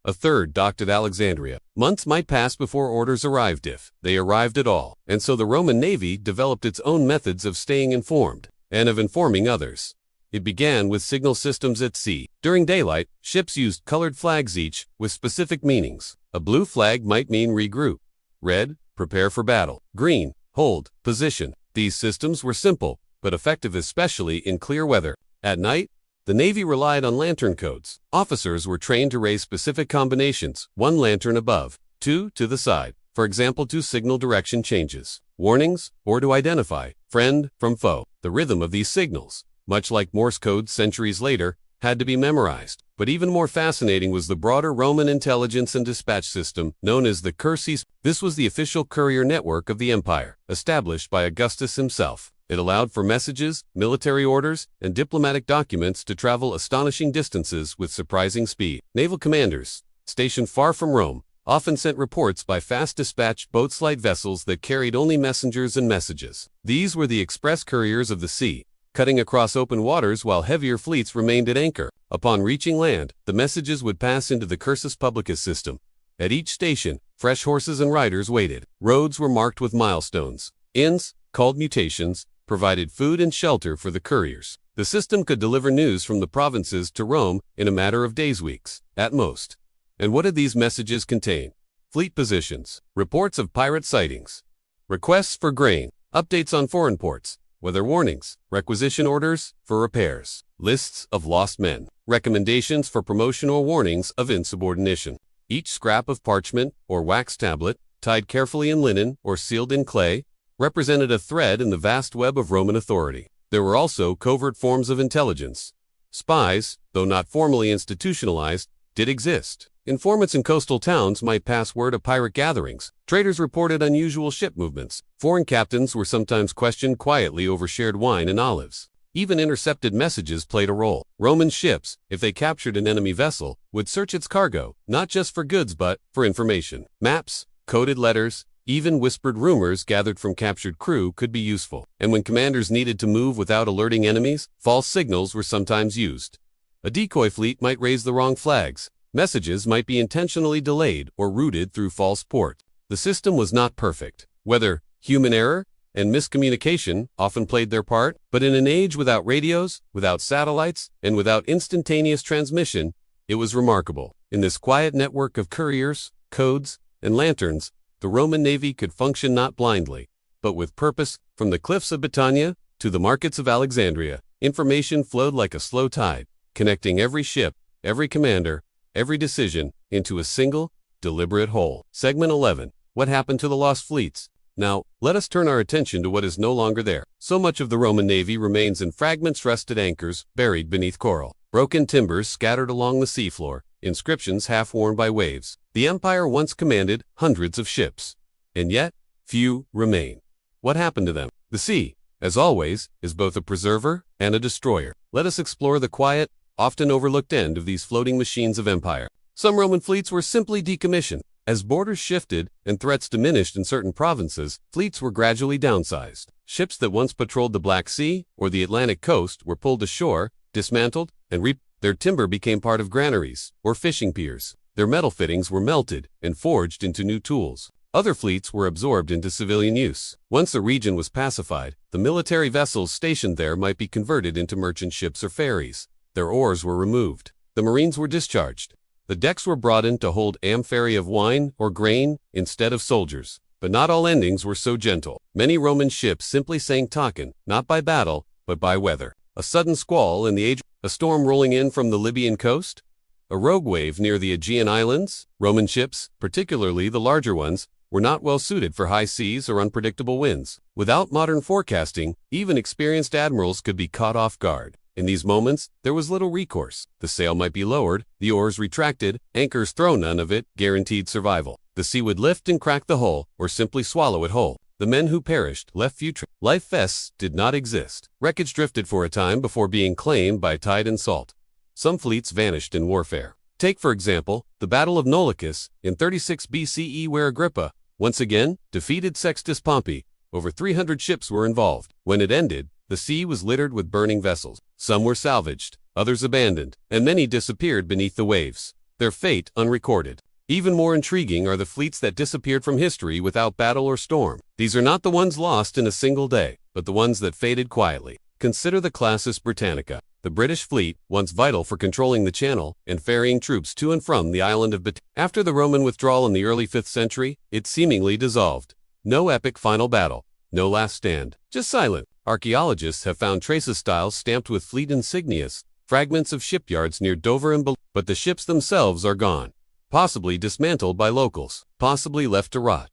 A third docked at Alexandria. Months might pass before orders arrived, if they arrived at all, and so the Roman Navy developed its own methods of staying informed and of informing others. It began with signal systems at sea. During daylight, ships used colored flags, each with specific meanings. A blue flag might mean regroup. Red, prepare for battle. Green, hold, position. These systems were simple, but effective, especially in clear weather. At night, the Navy relied on lantern codes. Officers were trained to raise specific combinations, one lantern above, two to the side, for example, to signal direction changes, warnings, or to identify friend from foe. The rhythm of these signals, much like Morse code centuries later, had to be memorized. But even more fascinating was the broader Roman intelligence and dispatch system, known as the cursus. This was the official courier network of the empire, established by Augustus himself. It allowed for messages, military orders, and diplomatic documents to travel astonishing distances with surprising speed. Naval commanders, stationed far from Rome, often sent reports by fast dispatch boats-like vessels that carried only messengers and messages. These were the express couriers of the sea, cutting across open waters while heavier fleets remained at anchor. Upon reaching land, the messages would pass into the cursus publicus system. At each station, fresh horses and riders waited. Roads were marked with milestones. Inns, called mutations, provided food and shelter for the couriers. The system could deliver news from the provinces to Rome in a matter of days, weeks, at most. And what did these messages contain? Fleet positions, reports of pirate sightings, requests for grain, updates on foreign ports, weather warnings, requisition orders for repairs, lists of lost men, recommendations for promotion or warnings of insubordination. Each scrap of parchment or wax tablet, tied carefully in linen or sealed in clay, represented a thread in the vast web of Roman authority. There were also covert forms of intelligence. Spies, though not formally institutionalized, did exist. Informants in coastal towns might pass word of pirate gatherings. Traders reported unusual ship movements. Foreign captains were sometimes questioned quietly over shared wine and olives. Even intercepted messages played a role. Roman ships, if they captured an enemy vessel, would search its cargo, not just for goods but for information. Maps, coded letters, even whispered rumors gathered from captured crew could be useful. And when commanders needed to move without alerting enemies, false signals were sometimes used. A decoy fleet might raise the wrong flags. Messages might be intentionally delayed or routed through false port. The system was not perfect. Whether human error and miscommunication often played their part, but in an age without radios, without satellites, and without instantaneous transmission, it was remarkable. In this quiet network of couriers, codes, and lanterns, the Roman Navy could function not blindly, but with purpose. From the cliffs of Britannia to the markets of Alexandria, information flowed like a slow tide, connecting every ship, every commander, every decision into a single, deliberate whole. Segment 11. What happened to the lost fleets? Now, let us turn our attention to what is no longer there. So much of the Roman Navy remains in fragments, rusted anchors, buried beneath coral, broken timbers scattered along the seafloor, inscriptions half worn by waves. The empire once commanded hundreds of ships, and yet, few remain. What happened to them? The sea, as always, is both a preserver and a destroyer. Let us explore the quiet, often overlooked end of these floating machines of empire. Some Roman fleets were simply decommissioned. As borders shifted and threats diminished in certain provinces, fleets were gradually downsized. Ships that once patrolled the Black Sea or the Atlantic coast were pulled ashore, dismantled, and their timber became part of granaries or fishing piers. Their metal fittings were melted and forged into new tools. Other fleets were absorbed into civilian use. Once a region was pacified, the military vessels stationed there might be converted into merchant ships or ferries. Their oars were removed. The marines were discharged. The decks were broadened to hold amphorae of wine or grain instead of soldiers. But not all endings were so gentle. Many Roman ships simply sank taken, not by battle, but by weather. A sudden squall in the age, a storm rolling in from the Libyan coast, a rogue wave near the Aegean Islands. Roman ships, particularly the larger ones, were not well suited for high seas or unpredictable winds. Without modern forecasting, even experienced admirals could be caught off guard. In these moments, there was little recourse. The sail might be lowered, the oars retracted, anchors thrown, none of it guaranteed survival. The sea would lift and crack the hull, or simply swallow it whole. The men who perished left few traces. Life vests did not exist. Wreckage drifted for a time before being claimed by tide and salt. Some fleets vanished in warfare. Take, for example, the Battle of Naulochus in 36 BCE, where Agrippa, once again, defeated Sextus Pompey. Over 300 ships were involved. When it ended, the sea was littered with burning vessels. Some were salvaged, others abandoned, and many disappeared beneath the waves, their fate unrecorded. Even more intriguing are the fleets that disappeared from history without battle or storm. These are not the ones lost in a single day, but the ones that faded quietly. Consider the Classis Britannica, the British fleet, once vital for controlling the Channel and ferrying troops to and from the island of Batavia. After the Roman withdrawal in the early 5th century, it seemingly dissolved. No epic final battle, no last stand, just silent. Archaeologists have found traces styles stamped with fleet insignias, fragments of shipyards near Dover and below, but the ships themselves are gone. Possibly dismantled by locals, possibly left to rot.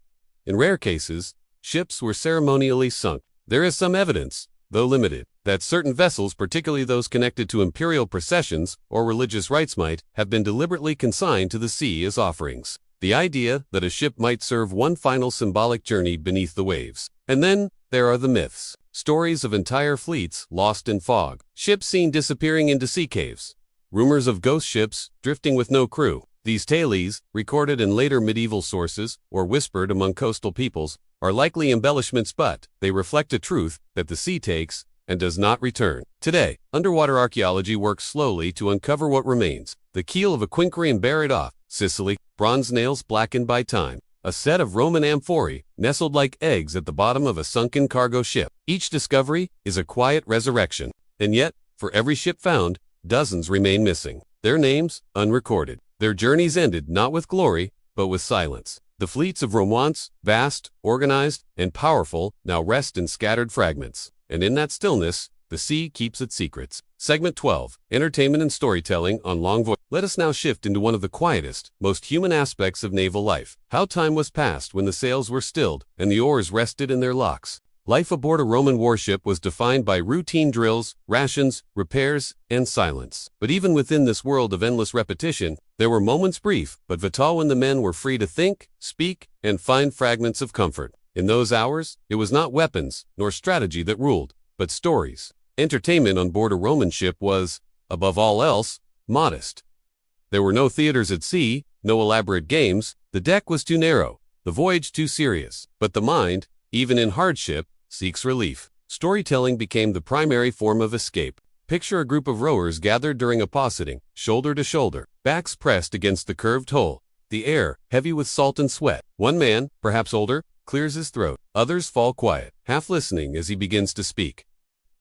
In rare cases, ships were ceremonially sunk. There is some evidence, though limited, that certain vessels, particularly those connected to imperial processions or religious rites, might have been deliberately consigned to the sea as offerings. The idea that a ship might serve one final symbolic journey beneath the waves. And then there are the myths. Stories of entire fleets lost in fog. Ships seen disappearing into sea caves. Rumors of ghost ships drifting with no crew. These tales, recorded in later medieval sources or whispered among coastal peoples, are likely embellishments, but they reflect a truth that the sea takes and does not return. Today, underwater archaeology works slowly to uncover what remains. The keel of a quinquereme buried off Sicily, bronze nails blackened by time, a set of Roman amphorae nestled like eggs at the bottom of a sunken cargo ship. Each discovery is a quiet resurrection, and yet, for every ship found, dozens remain missing. Their names unrecorded. Their journeys ended not with glory, but with silence. The fleets of Rome, once vast, organized, and powerful, now rest in scattered fragments. And in that stillness, the sea keeps its secrets. Segment 12, Entertainment and Storytelling on Long Voyage. Let us now shift into one of the quietest, most human aspects of naval life. How time was passed when the sails were stilled and the oars rested in their locks. Life aboard a Roman warship was defined by routine drills, rations, repairs, and silence. But even within this world of endless repetition, there were moments, brief but vital, when the men were free to think, speak, and find fragments of comfort. In those hours, it was not weapons nor strategy that ruled, but stories. Entertainment on board a Roman ship was, above all else, modest. There were no theaters at sea, no elaborate games. The deck was too narrow, the voyage too serious. But the mind, even in hardship, seeks relief. Storytelling became the primary form of escape. Picture a group of rowers gathered during a pawsitting, shoulder to shoulder, backs pressed against the curved hull, the air heavy with salt and sweat. One man, perhaps older, clears his throat. Others fall quiet, half listening as he begins to speak.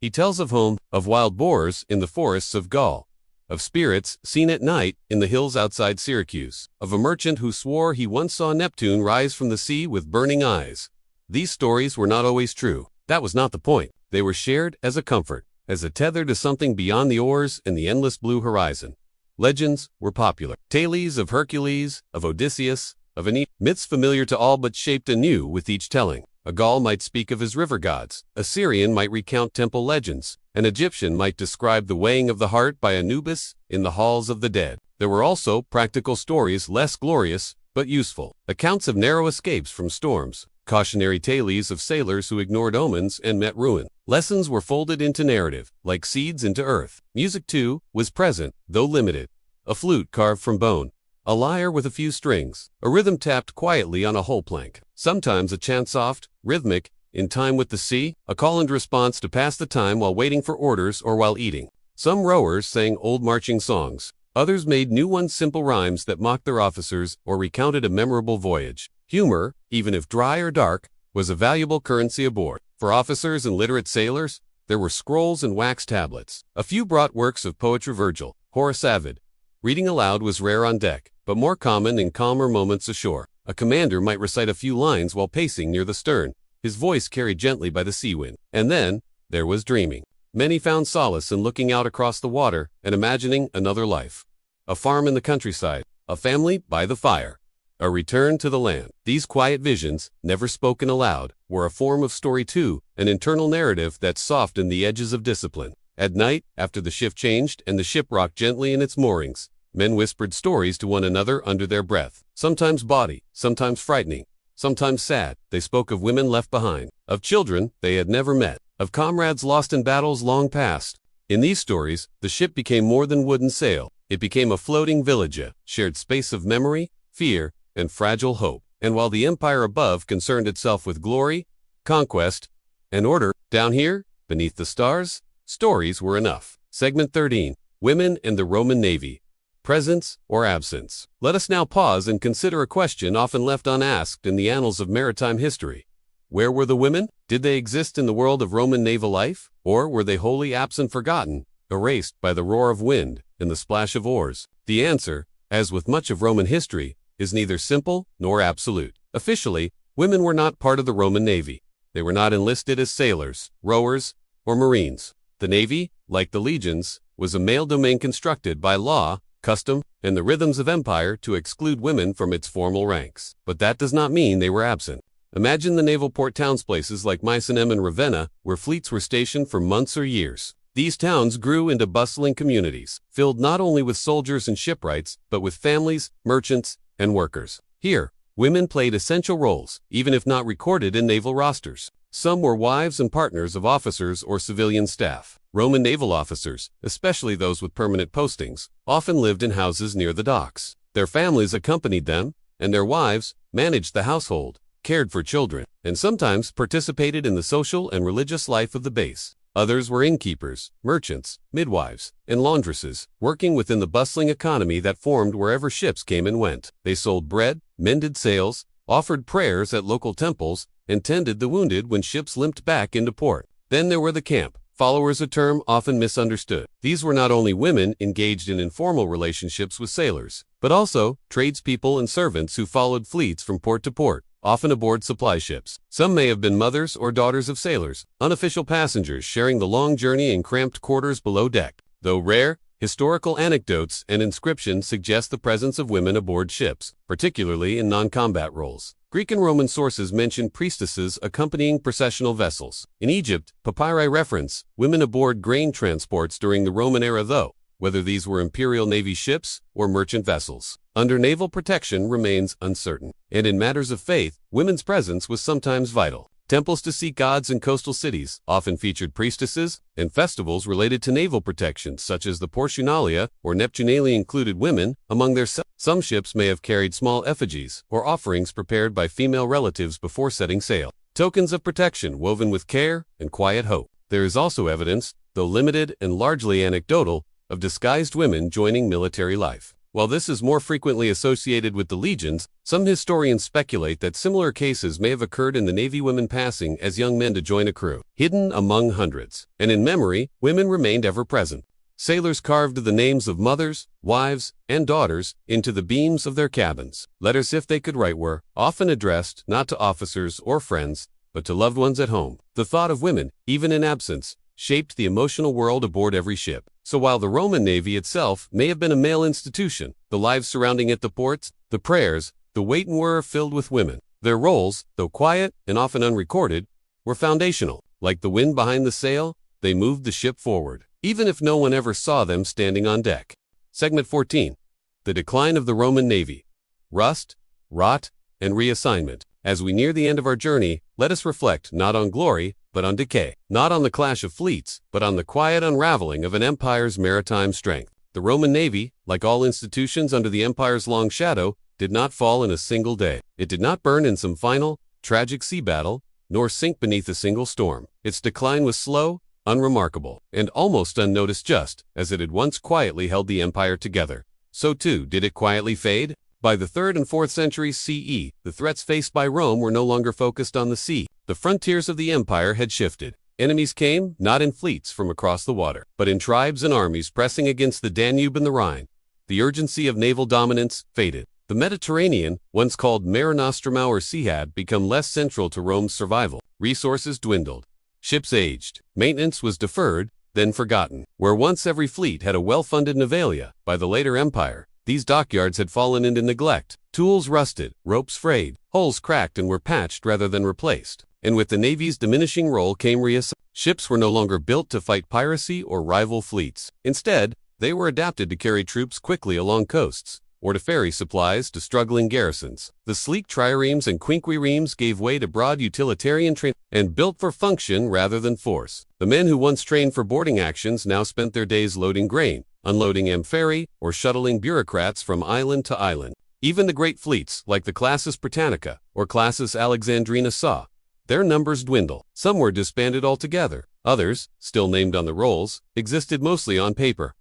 He tells of home, of wild boars in the forests of Gaul, of spirits seen at night in the hills outside Syracuse, of a merchant who swore he once saw Neptune rise from the sea with burning eyes. These stories were not always true. That was not the point. They were shared as a comfort, as a tether to something beyond the oars and the endless blue horizon. Legends were popular. Tales of Hercules, of Odysseus, of Aeneas. Myths familiar to all but shaped anew with each telling. A Gaul might speak of his river gods. A Syrian might recount temple legends. An Egyptian might describe the weighing of the heart by Anubis in the halls of the dead. There were also practical stories, less glorious, but useful. Accounts of narrow escapes from storms. Cautionary tales of sailors who ignored omens and met ruin. Lessons were folded into narrative, like seeds into earth. Music, too, was present, though limited. A flute carved from bone. A lyre with a few strings. A rhythm tapped quietly on a hull plank. Sometimes a chant soft, rhythmic, in time with the sea. A call and response to pass the time while waiting for orders or while eating. Some rowers sang old marching songs. Others made new ones, simple rhymes that mocked their officers or recounted a memorable voyage. Humor, even if dry or dark, was a valuable currency aboard. For officers and literate sailors, there were scrolls and wax tablets. A few brought works of poetry. Virgil, Horace Ovid. Reading aloud was rare on deck, but more common in calmer moments ashore. A commander might recite a few lines while pacing near the stern, his voice carried gently by the sea wind. And then, there was dreaming. Many found solace in looking out across the water and imagining another life. A farm in the countryside, a family by the fire, a return to the land. These quiet visions, never spoken aloud, were a form of story too, an internal narrative that softened the edges of discipline. At night, after the shift changed and the ship rocked gently in its moorings, men whispered stories to one another under their breath. Sometimes bawdy, sometimes frightening, sometimes sad. They spoke of women left behind, of children they had never met, of comrades lost in battles long past. In these stories, the ship became more than wooden sail. It became a floating village, a shared space of memory, fear, and fragile hope. And while the empire above concerned itself with glory, conquest, and order, down here, beneath the stars, stories were enough. Segment 13, Women in the Roman Navy. Presence or absence? Let us now pause and consider a question often left unasked in the annals of maritime history. Where were the women? Did they exist in the world of Roman naval life? Or were they wholly absent, forgotten, erased by the roar of wind and the splash of oars? The answer, as with much of Roman history, is neither simple nor absolute. Officially, women were not part of the Roman Navy. They were not enlisted as sailors, rowers, or marines. The Navy, like the legions, was a male domain constructed by law, custom, and the rhythms of empire to exclude women from its formal ranks. But that does not mean they were absent. Imagine the naval port towns, places like Mycenae and Ravenna, where fleets were stationed for months or years. These towns grew into bustling communities, filled not only with soldiers and shipwrights, but with families, merchants, and workers. Here, women played essential roles, even if not recorded in naval rosters. Some were wives and partners of officers or civilian staff. Roman naval officers, especially those with permanent postings, often lived in houses near the docks. Their families accompanied them, and their wives managed the household, cared for children, and sometimes participated in the social and religious life of the base. Others were innkeepers, merchants, midwives, and laundresses, working within the bustling economy that formed wherever ships came and went. They sold bread, mended sails, offered prayers at local temples, and tended the wounded when ships limped back into port. Then there were the camp followers, a term often misunderstood. These were not only women engaged in informal relationships with sailors, but also tradespeople and servants who followed fleets from port to port, often aboard supply ships. Some may have been mothers or daughters of sailors, unofficial passengers sharing the long journey in cramped quarters below deck. Though rare, historical anecdotes and inscriptions suggest the presence of women aboard ships, particularly in non-combat roles. Greek and Roman sources mention priestesses accompanying processional vessels. In Egypt, papyri reference women aboard grain transports during the Roman era, though whether these were imperial navy ships or merchant vessels under naval protection remains uncertain. And in matters of faith, women's presence was sometimes vital. Temples to seek gods in coastal cities often featured priestesses, and festivals related to naval protection, such as the Portionalia or Neptunalia, included women among their Some ships may have carried small effigies or offerings prepared by female relatives before setting sail, tokens of protection woven with care and quiet hope. There is also evidence, though limited and largely anecdotal, of disguised women joining military life. While this is more frequently associated with the legions, some historians speculate that similar cases may have occurred in the Navy, women passing as young men to join a crew. Hidden among hundreds, and in memory, women remained ever present. Sailors carved the names of mothers, wives, and daughters into the beams of their cabins. Letters, if they could write, were often addressed not to officers or friends, but to loved ones at home. The thought of women, even in absence, shaped the emotional world aboard every ship. So while the Roman Navy itself may have been a male institution, the lives surrounding it, the ports, the prayers, the wait and were filled with women. Their roles, though quiet and often unrecorded, were foundational. Like the wind behind the sail, they moved the ship forward, even if no one ever saw them standing on deck. Segment 14. The decline of the Roman Navy. Rust, rot, and reassignment. As we near the end of our journey, let us reflect not on glory, but on decay. Not on the clash of fleets, but on the quiet unraveling of an empire's maritime strength. The Roman Navy, like all institutions under the empire's long shadow, did not fall in a single day. It did not burn in some final, tragic sea battle, nor sink beneath a single storm. Its decline was slow, unremarkable, and almost unnoticed. Just as it had once quietly held the empire together, so too did it quietly fade. By the 3rd and 4th centuries CE, the threats faced by Rome were no longer focused on the sea. The frontiers of the empire had shifted. Enemies came, not in fleets from across the water, but in tribes and armies pressing against the Danube and the Rhine. The urgency of naval dominance faded. The Mediterranean, once called Mare Nostrum or sea, had become less central to Rome's survival. Resources dwindled. Ships aged. Maintenance was deferred, then forgotten. Where once every fleet had a well-funded navalia, by the later empire, these dockyards had fallen into neglect. Tools rusted, ropes frayed, hulls cracked and were patched rather than replaced. And with the Navy's diminishing role came reassignment. Ships were no longer built to fight piracy or rival fleets. Instead, they were adapted to carry troops quickly along coasts, or to ferry supplies to struggling garrisons. The sleek triremes and quinquiremes gave way to broad utilitarian training, and built for function rather than force. The men who once trained for boarding actions now spent their days loading grain, unloading amphorae, or shuttling bureaucrats from island to island. Even the great fleets, like the Classis Britannica or Classis Alexandrina, saw their numbers dwindle. Some were disbanded altogether. Others, still named on the rolls, existed mostly on paper.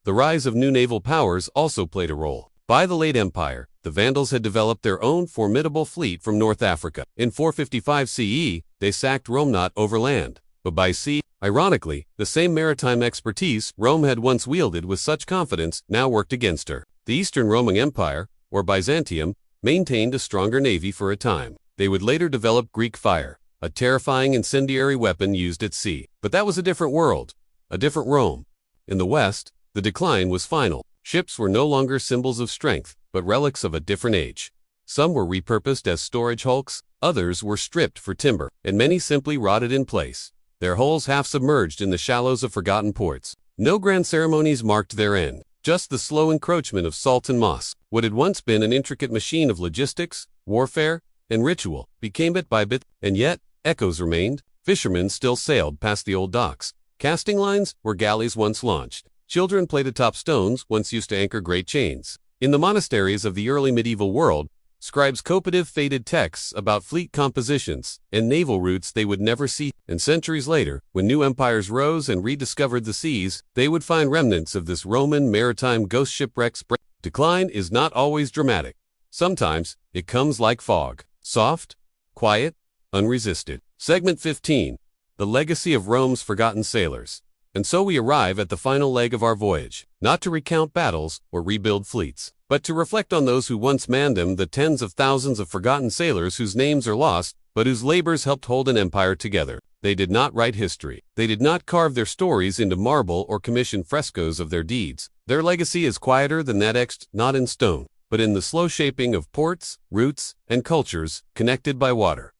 The rise of new naval powers also played a role. By the late Empire, the Vandals had developed their own formidable fleet from North Africa. In 455 CE, they sacked Rome not over land, but by sea. Ironically, the same maritime expertise Rome had once wielded with such confidence now worked against her. The Eastern Roman Empire, or Byzantium, maintained a stronger navy for a time. They would later develop Greek fire, a terrifying incendiary weapon used at sea. But that was a different world, a different Rome. In the West, the decline was final. Ships were no longer symbols of strength, but relics of a different age. Some were repurposed as storage hulks, others were stripped for timber, and many simply rotted in place, their hulls half submerged in the shallows of forgotten ports. No grand ceremonies marked their end, just the slow encroachment of salt and moss. What had once been an intricate machine of logistics, warfare, and ritual became bit by bit, and yet echoes remained. Fishermen still sailed past the old docks. Casting lines were galleys once launched. Children played atop stones once used to anchor great chains. In the monasteries of the early medieval world, scribes copied faded texts about fleet compositions and naval routes they would never see. And centuries later, when new empires rose and rediscovered the seas, they would find remnants of this Roman maritime ghost shipwrecks. Decline is not always dramatic. Sometimes, it comes like fog. Soft, quiet, unresisted. Segment 15. The Legacy of Rome's Forgotten Sailors. And so we arrive at the final leg of our voyage, not to recount battles or rebuild fleets, but to reflect on those who once manned them, the tens of thousands of forgotten sailors whose names are lost, but whose labors helped hold an empire together. They did not write history. They did not carve their stories into marble or commission frescoes of their deeds. Their legacy is quieter than that, etched not in stone, but in the slow shaping of ports, routes, and cultures connected by water.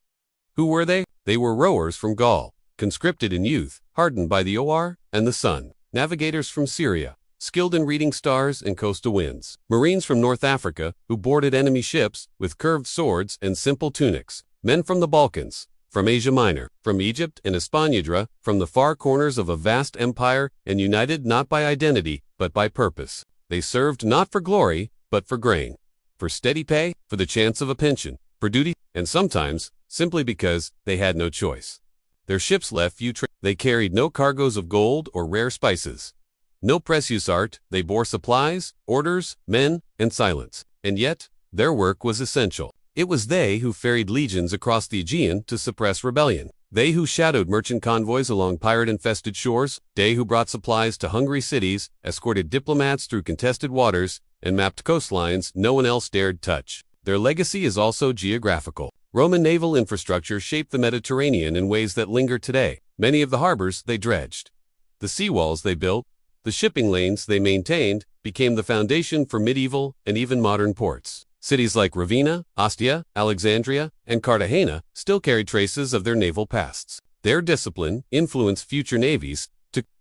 Who were they? They were rowers from Gaul, conscripted in youth, hardened by the oar and the sun, navigators from Syria, skilled in reading stars and coastal winds, marines from North Africa who boarded enemy ships with curved swords and simple tunics, men from the Balkans, from Asia Minor, from Egypt and Hispaniola, from the far corners of a vast empire, and united not by identity but by purpose. They served not for glory but for grain, for steady pay, for the chance of a pension, for duty, and sometimes simply because they had no choice. Their ships left few they carried no cargoes of gold or rare spices. No precious art, they bore supplies, orders, men, and silence. And yet, their work was essential. It was they who ferried legions across the Aegean to suppress rebellion. They who shadowed merchant convoys along pirate-infested shores. They who brought supplies to hungry cities, escorted diplomats through contested waters, and mapped coastlines no one else dared touch. Their legacy is also geographical. Roman naval infrastructure shaped the Mediterranean in ways that linger today. Many of the harbors they dredged, the seawalls they built, the shipping lanes they maintained, became the foundation for medieval and even modern ports. Cities like Ravenna, Ostia, Alexandria, and Cartagena still carry traces of their naval pasts. Their discipline influenced future navies.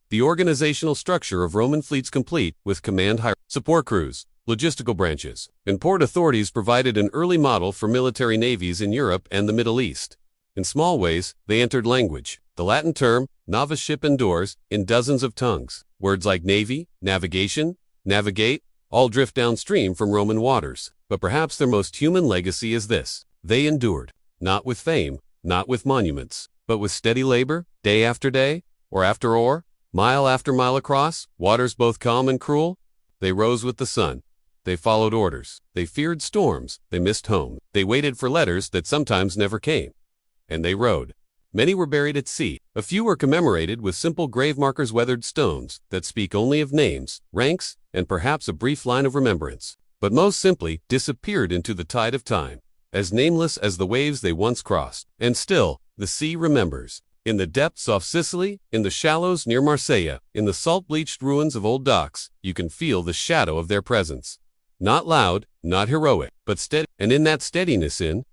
The organizational structure of Roman fleets complete with command hierarchy, support crews, logistical branches, and port authorities provided an early model for military navies in Europe and the Middle East. In small ways, they entered language. The Latin term, novice ship endures, in dozens of tongues. Words like navy, navigation, navigate, all drift downstream from Roman waters. But perhaps their most human legacy is this. They endured, not with fame, not with monuments, but with steady labor, day after day, or after oar, mile after mile across, waters both calm and cruel. They rose with the sun. They followed orders. They feared storms. They missed home. They waited for letters that sometimes never came. And they rowed. Many were buried at sea. A few were commemorated with simple grave markers, weathered stones that speak only of names, ranks, and perhaps a brief line of remembrance. But most simply disappeared into the tide of time, as nameless as the waves they once crossed. And still, the sea remembers. In the depths off Sicily, in the shallows near Marseille, in the salt-bleached ruins of old docks, you can feel the shadow of their presence. Not loud, not heroic, but steady. And in that steadiness, in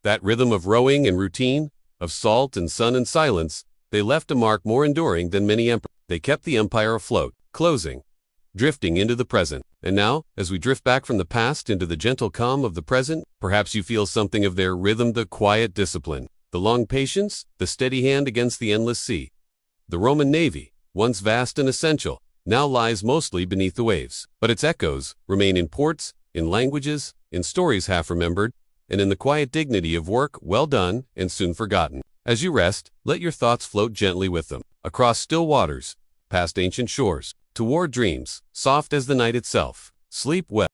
that rhythm of rowing and routine, of salt and sun and silence, they left a mark more enduring than many emperors. They kept the empire afloat, closing, drifting into the present. And now, as we drift back from the past into the gentle calm of the present, perhaps you feel something of their rhythm, the quiet discipline, the long patience, the steady hand against the endless sea. The Roman navy, once vast and essential, now lies mostly beneath the waves. But its echoes remain in ports, in languages, in stories half remembered, and in the quiet dignity of work well done and soon forgotten. As you rest, let your thoughts float gently with them, across still waters, past ancient shores, toward dreams, soft as the night itself. Sleep well.